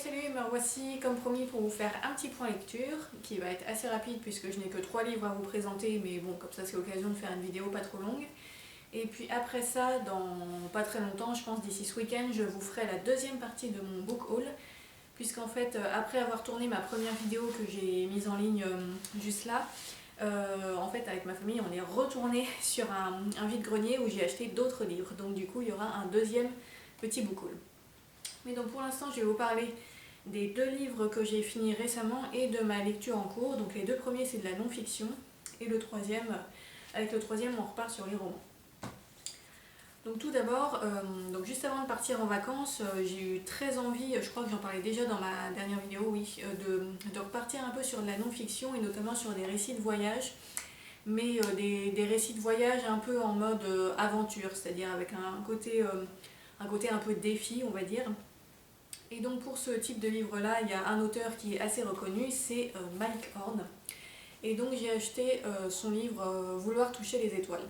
Salut, me revoici comme promis pour vous faire un petit point lecture qui va être assez rapide puisque je n'ai que 3 livres à vous présenter, mais bon, comme ça c'est l'occasion de faire une vidéo pas trop longue. Et puis après ça, dans pas très longtemps, je pense d'ici ce week-end, je vous ferai la deuxième partie de mon book haul, puisqu'en fait, après avoir tourné ma première vidéo que j'ai mise en ligne juste là, en fait avec ma famille on est retourné sur un vide-grenier où j'ai acheté d'autres livres, donc du coup il y aura un deuxième petit book haul. Mais donc pour l'instant je vais vous parler des 2 livres que j'ai finis récemment et de ma lecture en cours. Donc les 2 premiers c'est de la non-fiction et avec le troisième on repart sur les romans. Donc tout d'abord, juste avant de partir en vacances, j'ai eu très envie, je crois que j'en parlais déjà dans ma dernière vidéo, oui, de repartir un peu sur de la non-fiction et notamment sur des récits de voyage, mais des récits de voyage un peu en mode aventure, c'est-à-dire avec un côté un peu défi, on va dire. Et donc pour ce type de livre-là, il y a un auteur qui est assez reconnu, c'est Mike Horn. Et donc j'ai acheté son livre Vouloir toucher les étoiles.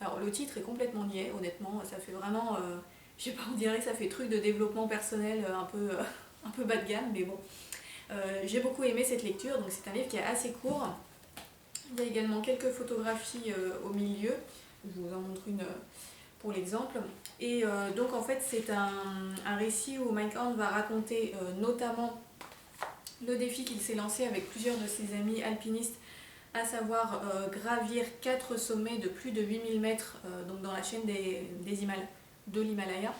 Alors le titre est complètement niais, honnêtement, ça fait vraiment, je sais pas, on dirait que ça fait truc de développement personnel un peu bas de gamme, mais bon. J'ai beaucoup aimé cette lecture, donc c'est un livre qui est assez court. Il y a également quelques photographies au milieu, je vous en montre une pour l'exemple. Et donc en fait c'est un récit où Mike Horn va raconter notamment le défi qu'il s'est lancé avec plusieurs de ses amis alpinistes, à savoir gravir 4 sommets de plus de 8000 mètres donc dans la chaîne de l'Himalaya.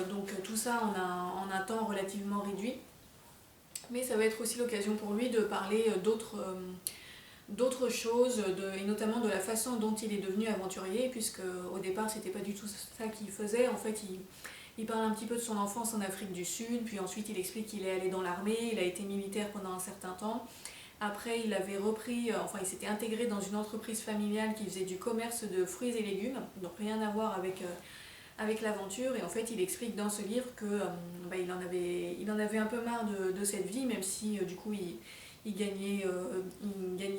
Donc tout ça en un temps relativement réduit. Mais ça va être aussi l'occasion pour lui de parler d'autres choses, et notamment de la façon dont il est devenu aventurier, puisque au départ c'était pas du tout ça qu'il faisait. En fait il parle un petit peu de son enfance en Afrique du Sud, puis ensuite il explique qu'il est allé dans l'armée, il a été militaire pendant un certain temps. Après il avait repris, il s'était intégré dans une entreprise familiale qui faisait du commerce de fruits et légumes, donc rien à voir avec l'aventure. Et en fait il explique dans ce livre que il en avait un peu marre de cette vie, même si du coup il gagnait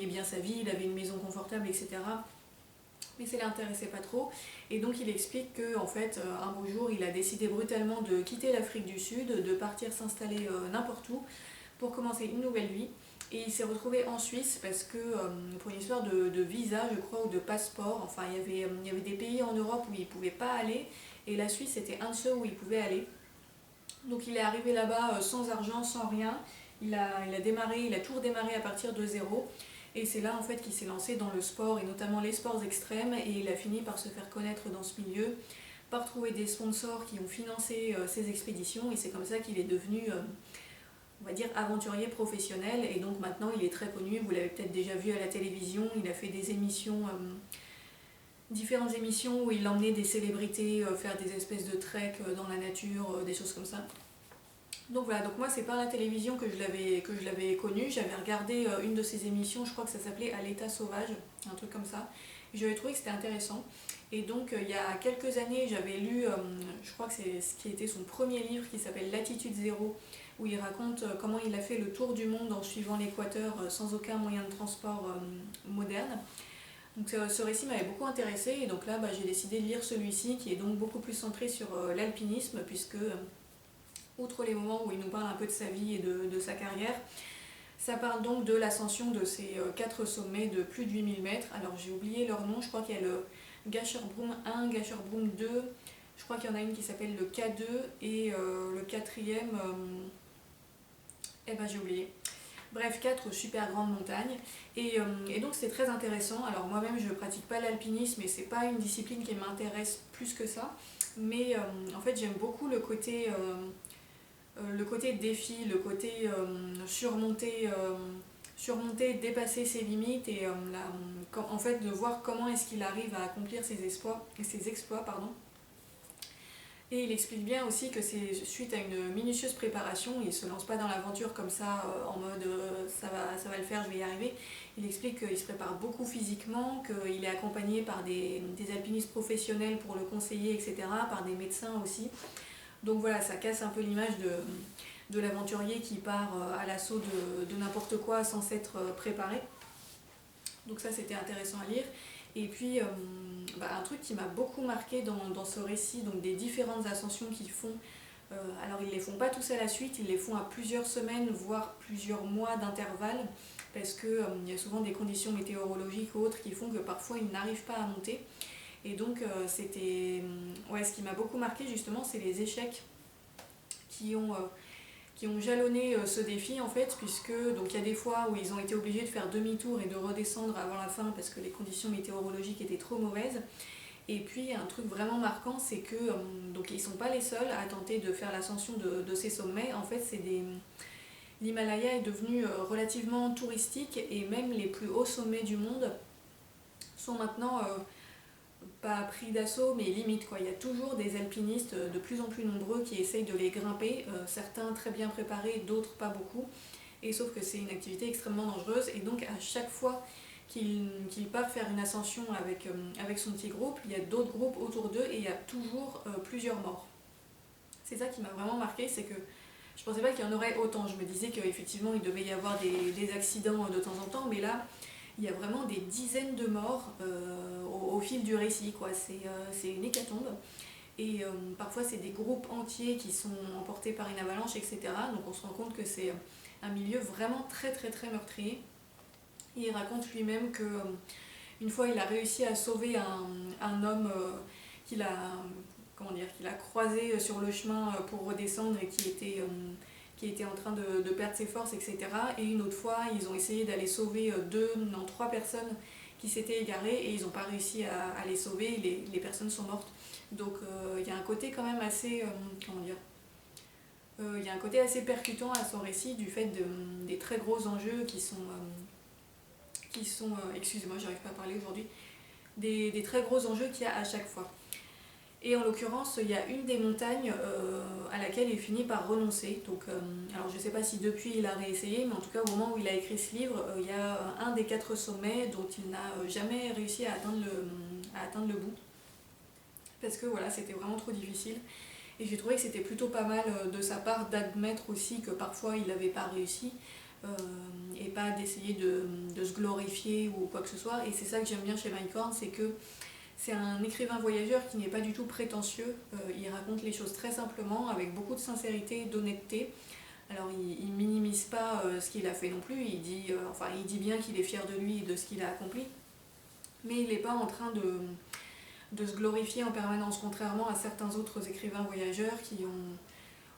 bien sa vie, il avait une maison confortable, etc. Mais ça ne l'intéressait pas trop. Et donc il explique qu'en fait, un beau jour, il a décidé brutalement de quitter l'Afrique du Sud, de partir s'installer n'importe où pour commencer une nouvelle vie. Et il s'est retrouvé en Suisse parce que, pour une histoire de visa, je crois, ou de passeport, enfin il y avait des pays en Europe où il ne pouvait pas aller, et la Suisse était un de ceux où il pouvait aller. Donc il est arrivé là-bas sans argent, sans rien. Il a tout redémarré à partir de zéro. Et c'est là en fait qu'il s'est lancé dans le sport, et notamment les sports extrêmes, et il a fini par se faire connaître dans ce milieu, par trouver des sponsors qui ont financé ses expéditions, et c'est comme ça qu'il est devenu, on va dire, aventurier professionnel. Et donc maintenant il est très connu, vous l'avez peut-être déjà vu à la télévision, il a fait des émissions, différentes émissions où il emmenait des célébrités faire des espèces de trek dans la nature, des choses comme ça. Donc voilà, donc moi c'est par la télévision que je l'avais connu. J'avais regardé une de ses émissions, je crois que ça s'appelait À l'état sauvage, un truc comme ça. J'avais trouvé que c'était intéressant. Et donc il y a quelques années j'avais lu, je crois que c'est ce qui était son premier livre, qui s'appelle Latitude Zéro, où il raconte comment il a fait le tour du monde en suivant l'équateur sans aucun moyen de transport moderne. Donc ce récit m'avait beaucoup intéressé, et donc là j'ai décidé de lire celui-ci, qui est donc beaucoup plus centré sur l'alpinisme, puisque outre les moments où il nous parle un peu de sa vie et de sa carrière, ça parle donc de l'ascension de ces 4 sommets de plus de 8000 mètres. Alors j'ai oublié leur nom, je crois qu'il y a le Gasherbrum 1, Gasherbrum 2, je crois qu'il y en a une qui s'appelle le K2, et le quatrième, j'ai oublié. Bref, 4 super grandes montagnes. Et donc c'est très intéressant. Alors moi-même je ne pratique pas l'alpinisme, et c'est pas une discipline qui m'intéresse plus que ça. Mais en fait j'aime beaucoup le côté défi, le côté surmonter, dépasser ses limites, et en fait de voir comment est-ce qu'il arrive à accomplir ses exploits. Et il explique bien aussi que c'est suite à une minutieuse préparation, il ne se lance pas dans l'aventure comme ça en mode ça va le faire, je vais y arriver. Il explique qu'il se prépare beaucoup physiquement, qu'il est accompagné par des alpinistes professionnels pour le conseiller, etc., par des médecins aussi. Donc voilà, ça casse un peu l'image de l'aventurier qui part à l'assaut de n'importe quoi sans s'être préparé. Donc ça c'était intéressant à lire. Et puis un truc qui m'a beaucoup marqué dans ce récit, donc des différentes ascensions qu'ils font Alors ils ne les font pas tous à la suite, ils les font à plusieurs semaines, voire plusieurs mois d'intervalle, parce qu'il y a souvent des conditions météorologiques ou autres qui font que parfois ils n'arrivent pas à monter. Et donc ouais, ce qui m'a beaucoup marqué justement, c'est les échecs qui ont jalonné ce défi en fait, puisque donc il y a des fois où ils ont été obligés de faire demi-tour et de redescendre avant la fin parce que les conditions météorologiques étaient trop mauvaises. Et puis un truc vraiment marquant, c'est que donc ils sont pas les seuls à tenter de faire l'ascension de ces sommets. En fait, l'Himalaya est devenu relativement touristique et même les plus hauts sommets du monde sont maintenant pas pris d'assaut, mais limite quoi. Il y a toujours des alpinistes de plus en plus nombreux qui essayent de les grimper, certains très bien préparés, d'autres pas beaucoup. Et sauf que c'est une activité extrêmement dangereuse et donc à chaque fois qu'il part faire une ascension avec son petit groupe, il y a d'autres groupes autour d'eux et il y a toujours plusieurs morts. C'est ça qui m'a vraiment marqué, c'est que je pensais pas qu'il y en aurait autant. Je me disais qu'effectivement il devait y avoir des accidents de temps en temps, mais là il y a vraiment des dizaines de morts au fil du récit, quoi. C'est une hécatombe. Et parfois c'est des groupes entiers qui sont emportés par une avalanche, etc. Donc on se rend compte que c'est un milieu vraiment très très très meurtrier. Et il raconte lui-même que une fois il a réussi à sauver un homme qu'il a, qu'il a croisé sur le chemin pour redescendre et qui était en train de perdre ses forces, etc. Et une autre fois, ils ont essayé d'aller sauver trois personnes qui s'étaient égarées et ils n'ont pas réussi à les sauver, les personnes sont mortes. Donc il y a un côté quand même assez, il y a un côté assez percutant à son récit du fait des très gros enjeux qui sont excusez-moi, j'arrive pas à parler aujourd'hui, des très gros enjeux qu'il y a à chaque fois. Et en l'occurrence, il y a une des montagnes à laquelle il finit par renoncer. Donc, alors je ne sais pas si depuis il a réessayé, mais en tout cas au moment où il a écrit ce livre, il y a un des 4 sommets dont il n'a jamais réussi à atteindre le bout. Parce que voilà, c'était vraiment trop difficile. Et j'ai trouvé que c'était plutôt pas mal de sa part d'admettre aussi que parfois il n'avait pas réussi. Et pas d'essayer de se glorifier ou quoi que ce soit. Et c'est ça que j'aime bien chez Mike Horn, c'est que c'est un écrivain voyageur qui n'est pas du tout prétentieux. Il raconte les choses très simplement, avec beaucoup de sincérité et d'honnêteté. Alors il minimise pas ce qu'il a fait non plus, il dit bien qu'il est fier de lui et de ce qu'il a accompli, mais il n'est pas en train de se glorifier en permanence, contrairement à certains autres écrivains voyageurs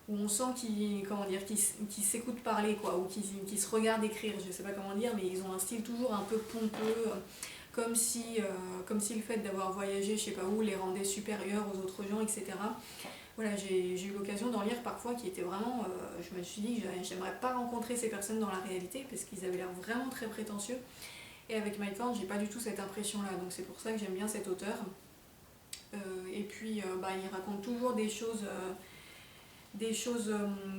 où on sent qu'ils s'écoutent parler, quoi, ou qu'ils se regardent écrire, je sais pas comment dire, mais ils ont un style toujours un peu pompeux, comme si le fait d'avoir voyagé je sais pas où les rendait supérieurs aux autres gens, etc. Voilà, j'ai eu l'occasion d'en lire parfois qui étaient vraiment, je me suis dit que j'aimerais pas rencontrer ces personnes dans la réalité, parce qu'ils avaient l'air vraiment très prétentieux. Et avec Mike Horn, j'ai pas du tout cette impression-là, donc c'est pour ça que j'aime bien cet auteur. Et puis, il raconte toujours des choses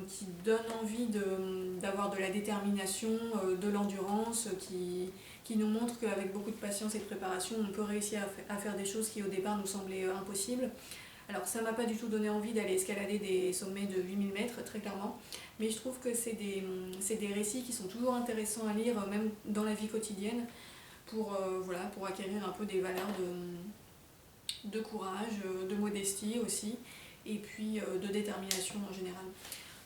qui donnent envie d'avoir de la détermination, de l'endurance, qui nous montrent qu'avec beaucoup de patience et de préparation, on peut réussir à faire des choses qui au départ nous semblaient impossibles. Alors ça m'a pas du tout donné envie d'aller escalader des sommets de 8000 mètres, très clairement, mais je trouve que c'est des récits qui sont toujours intéressants à lire, même dans la vie quotidienne, pour acquérir un peu des valeurs de courage, de modestie aussi, et puis de détermination en général.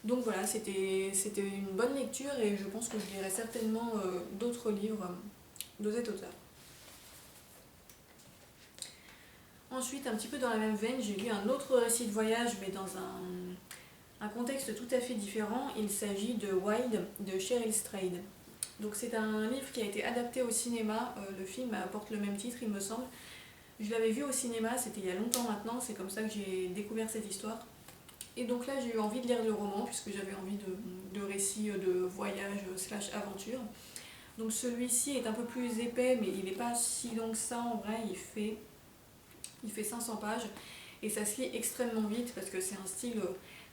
Donc voilà, c'était une bonne lecture et je pense que je lirai certainement d'autres livres de cet auteur. Ensuite, un petit peu dans la même veine, j'ai lu un autre récit de voyage, mais dans un contexte tout à fait différent. Il s'agit de Wild de Cheryl Strayed. Donc c'est un livre qui a été adapté au cinéma, le film porte le même titre il me semble. Je l'avais vu au cinéma, c'était il y a longtemps maintenant, c'est comme ça que j'ai découvert cette histoire. Et donc là j'ai eu envie de lire le roman, puisque j'avais envie de récits de voyage / aventure. Donc celui-ci est un peu plus épais, mais il n'est pas si long que ça en vrai, il fait 500 pages. Et ça se lit extrêmement vite, parce que c'est un style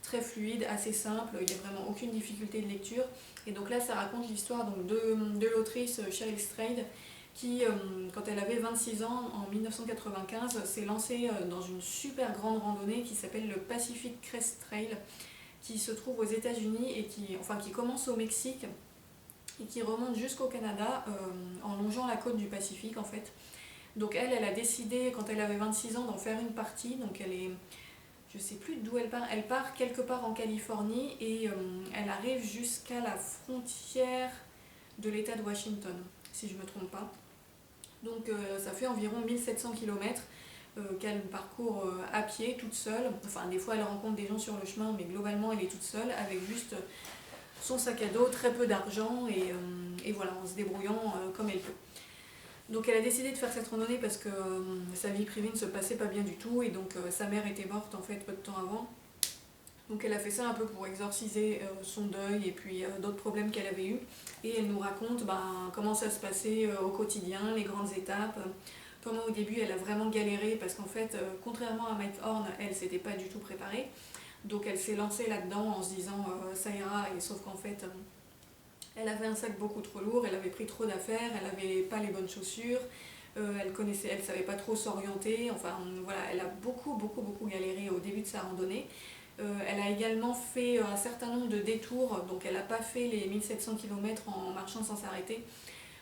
très fluide, assez simple, il n'y a vraiment aucune difficulté de lecture. Et donc là ça raconte l'histoire de l'autrice Cheryl Strayed, qui, quand elle avait 26 ans, en 1995, s'est lancée dans une super grande randonnée qui s'appelle le Pacific Crest Trail, qui se trouve aux États-Unis et qui commence au Mexique et qui remonte jusqu'au Canada en longeant la côte du Pacifique en fait. Donc elle a décidé, quand elle avait 26 ans, d'en faire une partie, donc elle est je sais plus d'où elle part quelque part en Californie et elle arrive jusqu'à la frontière de l'État de Washington, si je ne me trompe pas. Donc ça fait environ 1700 km qu'elle parcourt à pied, toute seule. Enfin, des fois elle rencontre des gens sur le chemin, mais globalement elle est toute seule, avec juste son sac à dos, très peu d'argent, et voilà, en se débrouillant comme elle peut. Donc elle a décidé de faire cette randonnée parce que sa vie privée ne se passait pas bien du tout, et donc sa mère était morte en fait peu de temps avant. Donc elle a fait ça un peu pour exorciser son deuil et puis d'autres problèmes qu'elle avait eus. Et elle nous raconte comment ça se passait au quotidien, les grandes étapes, comment au début elle a vraiment galéré parce qu'en fait, contrairement à Mike Horn, elle s'était pas du tout préparée. Donc elle s'est lancée là-dedans en se disant ça ira, et sauf qu'en fait elle avait un sac beaucoup trop lourd, elle avait pris trop d'affaires, elle n'avait pas les bonnes chaussures, elle savait pas trop s'orienter, enfin voilà, elle a beaucoup galéré au début de sa randonnée. Elle a également fait un certain nombre de détours, donc elle n'a pas fait les 1700 km en marchant sans s'arrêter.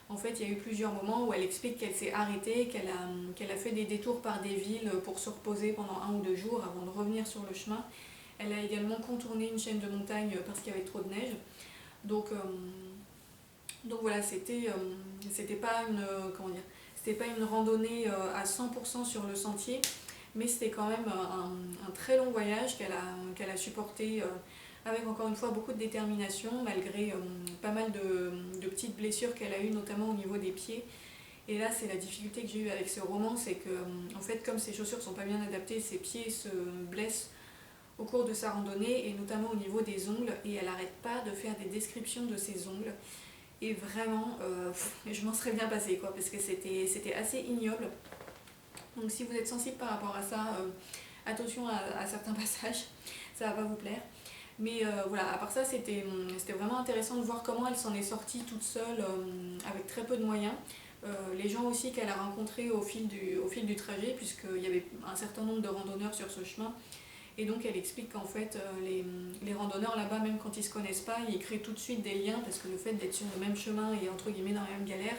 En fait, il y a eu plusieurs moments où elle explique qu'elle s'est arrêtée, qu'elle a fait des détours par des villes pour se reposer pendant 1 ou 2 jours avant de revenir sur le chemin. Elle a également contourné une chaîne de montagnes parce qu'il y avait trop de neige. Donc voilà, c'était pas c'était pas une randonnée à 100% sur le sentier, mais c'était quand même un très long voyage qu'elle a supporté avec encore une fois beaucoup de détermination, malgré pas mal de petites blessures qu'elle a eues, notamment au niveau des pieds. Et là, c'est la difficulté que j'ai eue avec ce roman, c'est que en fait, comme ses chaussures sont pas bien adaptées, ses pieds se blessent au cours de sa randonnée, et notamment au niveau des ongles, et elle n'arrête pas de faire des descriptions de ses ongles. Et vraiment, je m'en serais bien passée, quoi, parce que c'était assez ignoble. Donc si vous êtes sensible par rapport à ça, attention à certains passages, ça va pas vous plaire. Mais voilà, à part ça, c'était vraiment intéressant de voir comment elle s'en est sortie toute seule, avec très peu de moyens. Les gens aussi qu'elle a rencontrés au fil du trajet, puisqu'il y avait un certain nombre de randonneurs sur ce chemin. Et donc elle explique qu'en fait, les randonneurs là-bas, même quand ils se connaissent pas, ils créent tout de suite des liens, parce que le fait d'être sur le même chemin et entre guillemets dans la même galère,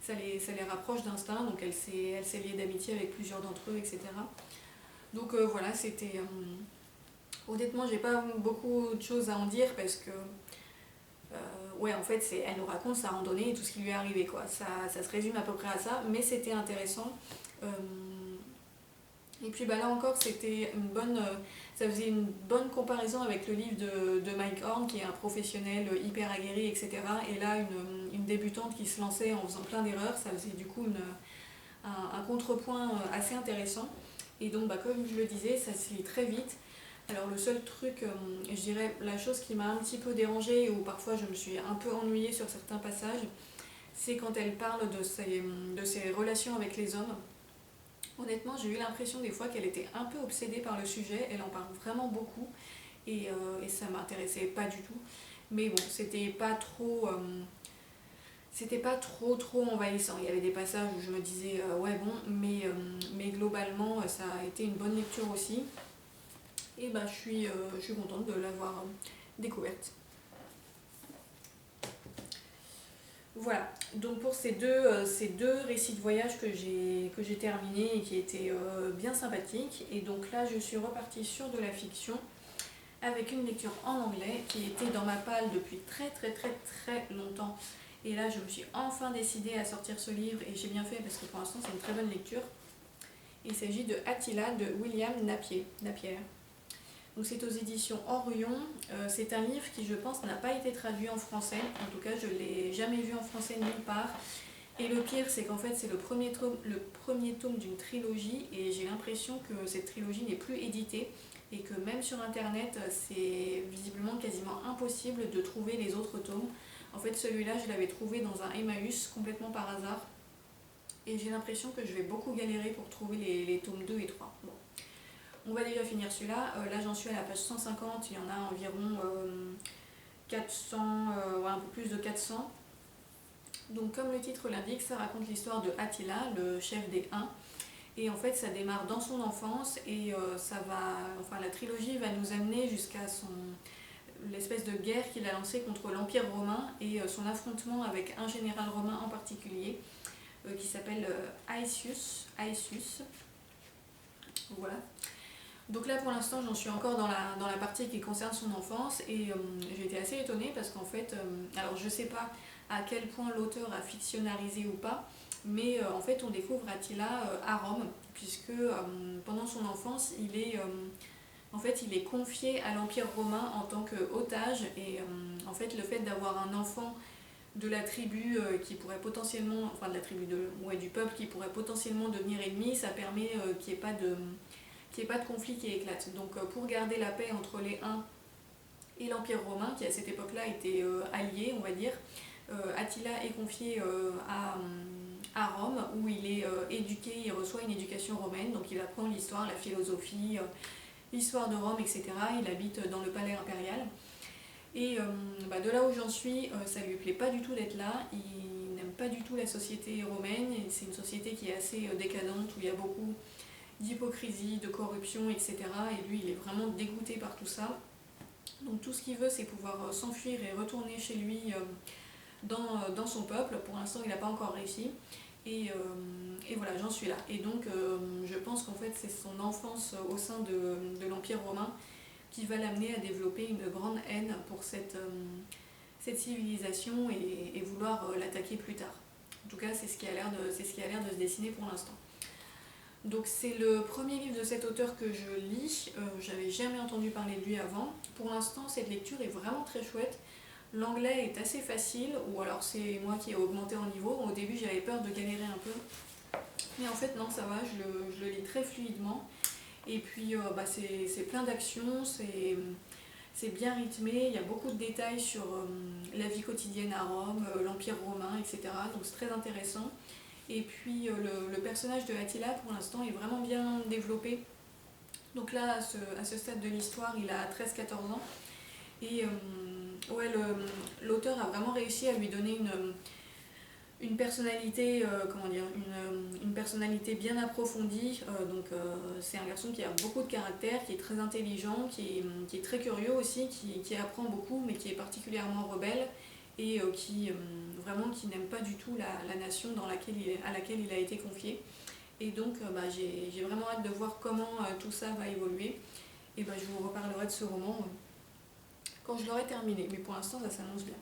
ça les rapproche d'instinct. Donc elle s'est liée d'amitié avec plusieurs d'entre eux, etc. Donc voilà, c'était... honnêtement, j'ai pas beaucoup de choses à en dire, parce que ouais, en fait, elle nous raconte sa randonnée et tout ce qui lui est arrivé, quoi. Ça se résume à peu près à ça, mais c'était intéressant. Et puis là encore, c'était ça faisait une bonne comparaison avec le livre de Mike Horn, qui est un professionnel hyper aguerri, etc. Et là, une débutante qui se lançait en faisant plein d'erreurs, ça faisait du coup un contrepoint assez intéressant. Et donc, comme je le disais, ça se lit très vite. Alors le seul truc, je dirais, la chose qui m'a un petit peu dérangée, ou parfois je me suis un peu ennuyée sur certains passages, c'est quand elle parle de ses relations avec les hommes. Honnêtement, j'ai eu l'impression des fois qu'elle était un peu obsédée par le sujet, elle en parle vraiment beaucoup, et ça m'intéressait pas du tout. Mais bon, c'était pas trop envahissant. Il y avait des passages où je me disais ouais bon, mais globalement ça a été une bonne lecture aussi. Et je suis contente de l'avoir découverte. Voilà, donc pour ces deux récits de voyage que j'ai terminés et qui étaient bien sympathiques. Et donc là, je suis repartie sur de la fiction avec une lecture en anglais qui était dans ma palle depuis très longtemps. Et là, je me suis enfin décidée à sortir ce livre, et j'ai bien fait parce que pour l'instant, c'est une très bonne lecture. Il s'agit de Attila de William Napier. Donc c'est aux éditions Orion. C'est un livre qui, je pense, n'a pas été traduit en français. En tout cas, je ne l'ai jamais vu en français nulle part. Et le pire, c'est qu'en fait, c'est le premier tome d'une trilogie, et j'ai l'impression que cette trilogie n'est plus éditée, et que même sur internet, c'est visiblement quasiment impossible de trouver les autres tomes. En fait, celui-là, je l'avais trouvé dans un Emmaüs complètement par hasard, et j'ai l'impression que je vais beaucoup galérer pour trouver les tomes 2 et 3. Bon. On va déjà finir celui-là. Là, j'en suis à la page 150, il y en a environ 400, un peu plus de 400. Donc comme le titre l'indique, ça raconte l'histoire de Attila, le chef des Huns. Et en fait, ça démarre dans son enfance, et la trilogie va nous amener jusqu'à l'espèce de guerre qu'il a lancée contre l'Empire romain, et son affrontement avec un général romain en particulier, qui s'appelle Aetius. Voilà. Donc là pour l'instant j'en suis encore dans la partie qui concerne son enfance et j'ai été assez étonnée parce qu'en fait, alors je sais pas à quel point l'auteur a fictionnalisé ou pas, mais en fait on découvre Attila à Rome, puisque pendant son enfance en fait, il est confié à l'Empire romain en tant qu'otage et en fait le fait d'avoir un enfant de la tribu qui pourrait potentiellement, enfin de la tribu ouais, du peuple qui pourrait potentiellement devenir ennemi, ça permet qu'il n'y ait pas de conflit qui éclate. Donc pour garder la paix entre les Huns et l'Empire romain, qui à cette époque-là était allié, on va dire, Attila est confié à Rome, où il est éduqué, il reçoit une éducation romaine, donc il apprend l'histoire, la philosophie, l'histoire de Rome, etc. Il habite dans le palais impérial. Et de là où j'en suis, ça lui plaît pas du tout d'être là, il n'aime pas du tout la société romaine, c'est une société qui est assez décadente, où il y a beaucoup d'hypocrisie, de corruption, etc. Et lui, il est vraiment dégoûté par tout ça. Donc tout ce qu'il veut, c'est pouvoir s'enfuir et retourner chez lui dans son peuple. Pour l'instant, il n'a pas encore réussi. Et voilà, j'en suis là. Et donc, je pense qu'en fait, c'est son enfance au sein de l'Empire romain qui va l'amener à développer une grande haine pour cette civilisation et vouloir l'attaquer plus tard. En tout cas, c'est ce qui a l'air de se dessiner pour l'instant. Donc c'est le premier livre de cet auteur que je lis, j'avais jamais entendu parler de lui avant. Pour l'instant, cette lecture est vraiment très chouette. L'anglais est assez facile, ou alors c'est moi qui ai augmenté en niveau. Au début, j'avais peur de galérer un peu. Mais en fait, non, ça va, je le lis très fluidement. Et puis, c'est plein d'actions, c'est bien rythmé, il y a beaucoup de détails sur la vie quotidienne à Rome, l'Empire romain, etc. Donc c'est très intéressant. Et puis le personnage de Attila pour l'instant est vraiment bien développé. Donc là, à ce stade de l'histoire, il a 13-14 ans. Et ouais, l'auteur a vraiment réussi à lui donner une personnalité, une personnalité bien approfondie. C'est un garçon qui a beaucoup de caractère, qui est très intelligent, qui est très curieux aussi, qui apprend beaucoup, mais qui est particulièrement rebelle et qui n'aime pas du tout la nation à laquelle il a été confié. Et donc j'ai vraiment hâte de voir comment tout ça va évoluer. Et je vous reparlerai de ce roman quand je l'aurai terminé, mais pour l'instant ça s'annonce bien.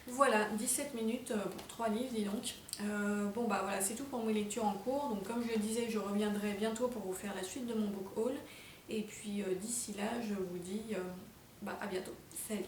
Voilà, 17 minutes pour 3 livres, dis donc. Voilà, c'est tout pour mes lectures en cours. Donc comme je le disais, je reviendrai bientôt pour vous faire la suite de mon book haul. Et puis d'ici là, je vous dis à bientôt. Salut!